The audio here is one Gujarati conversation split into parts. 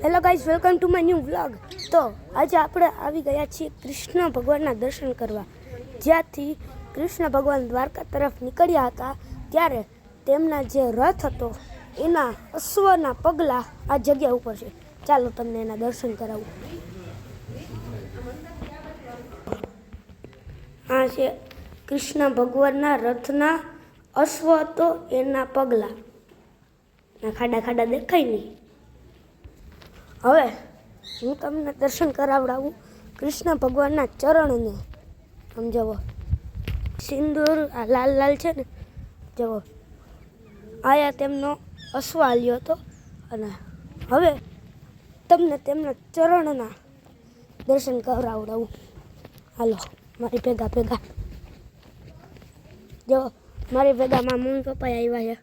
Hello guys, welcome to my new vlog. તો આજે આપણે આવી ગયા છીએ કૃષ્ણ ભગવાનના દર્શન કરવા. જ્યાંથી કૃષ્ણ ભગવાન દ્વારકા તરફ નીકળ્યા હતા ત્યારે તેમના જે રથ હતો એના અશ્વના પગલાં આ જગ્યા ઉપર છે. ચાલો તમને એના દર્શન કરાવું. આ છે કૃષ્ણ ભગવાનના રથના અશ્વ હતો એના પગલાં. ખાડા ખાડા દેખાય નહીં. હવે હું તમને દર્શન કરાવડાવું કૃષ્ણ ભગવાનના ચરણને. આમ જવો, સિંદૂર આ લાલ લાલ છે ને, જવો આયા તેમનો અશ્વ હાલ્યો હતો. અને હવે તમને તેમના ચરણના દર્શન કરાવડાવું. હાલો મારી ભેગા ભેગા. જો મારી ભેગામાં મમ્મી પપ્પા આવ્યા છે.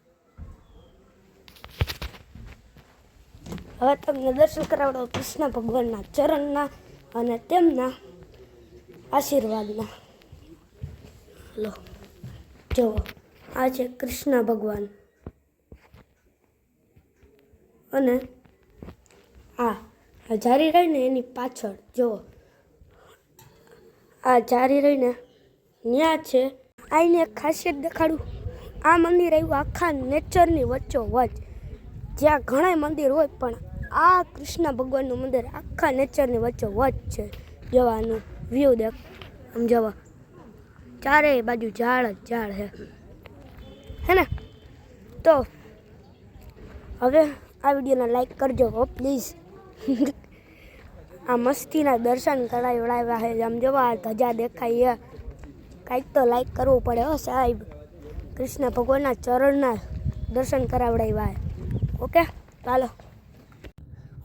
હવે તમને દર્શન કરાવડાવું કૃષ્ણ ભગવાનના ચરણના અને તેમના આશીર્વાદના. લો જુઓ, આ છે કૃષ્ણ ભગવાન અને આ જારી રહીને એની પાછળ જુઓ, આ જારી રહીને ત્યાં છે. આઈને એક ખાસિયત દેખાડું. આ મંદિર આવ્યું આખા નેચરની વચ્ચો વચ્ચ. જ્યાં ઘણા મંદિર હોય પણ આ કૃષ્ણ ભગવાનનું મંદિર આખા નેચરની વચ્ચે વચ્ચ છે. જવાનું વ્યૂ દેખ, આમ જવા ચારેય બાજુ ઝાડ જ ઝાડ હે ને. તો હવે આ વિડીયોને લાઈક કરજો હો પ્લીઝ. આ મસ્તીના દર્શન કરાવડાવ્યા છે. આમ જવા ધજા દેખાય, કાંઈક તો લાઈક કરવું પડે હો સાહેબ. કૃષ્ણ ભગવાનના ચરણના દર્શન કરાવડાવ્યા. ઓકે ચાલો,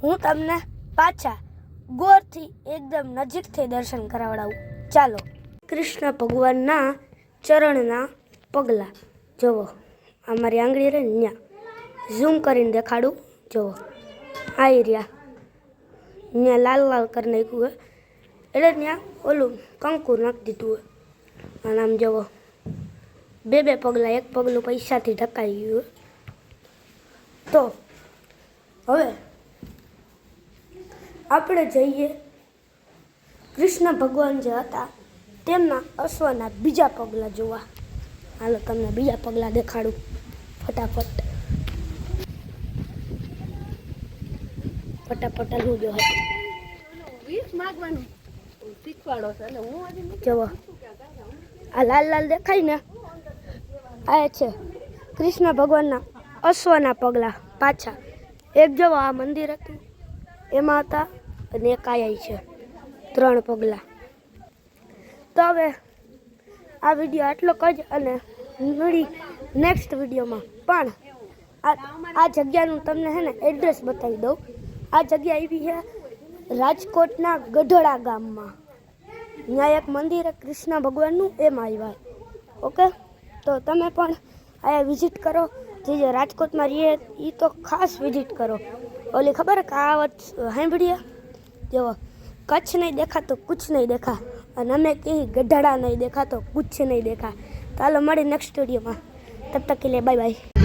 હું તમને પાછા ગોરથી એકદમ નજીકથી દર્શન કરાવડાવું. ચાલો, કૃષ્ણ ભગવાનના ચરણના પગલાં જુઓ. અમારી આંગળી રહે ને ત્યાં ઝૂમ કરીને દેખાડું. જુઓ આવી રહ્યા, ત્યાં લાલ લાલ કરી નાખ્યું હોય એટલે ત્યાં ઓલું કંકુ નાખી દીધું હોય. અને આમ જુઓ બે બે પગલાં, એક પગલું પૈસાથી ઢકાઈ ગયું હોય. તો હવે આપણે જઈએ કૃષ્ણ ભગવાન જે હતા તેમના અશ્વના બીજા પગલાં જોવા. હાલો તમને બીજા પગલાં દેખાડું ફટાફટ. ફટાફટ હું જો જુઓ, આ લાલ લાલ દેખાય ને, આ છે કૃષ્ણ ભગવાનના અશ્વના પગલાં પાછા. એક જવો આ મંદિર હતું એમાં હતા અને એક આયા છે, 3 પગલાં. તો હવે આ વિડીયો આટલો જ અને મળી નેક્સ્ટ વિડીયોમાં. પણ આ જગ્યાનું તમને છે ને એડ્રેસ બતાવી દઉં. આ જગ્યા આવી છે રાજકોટના ગઢડા ગામમાં. ત્યાં એક મંદિર કૃષ્ણ ભગવાનનું એમાં આવ્યા. ઓકે, તો તમે પણ અહીંયા વિઝિટ કરો. જે રાજકોટમાં રહીએ એ તો ખાસ વિઝિટ કરો. ઓલી ખબર કહાવત સાંભળીએ, જુઓ કચ્છ નહીં દેખા તો કુછ નહીં દેખા, અને અમે કહી ગઢડા નહીં દેખા તો કુછ નહીં દેખા. ચાલો મળી નેક્સ્ટ વિડીયોમાં. તબ તક કે લીએ બાય બાય.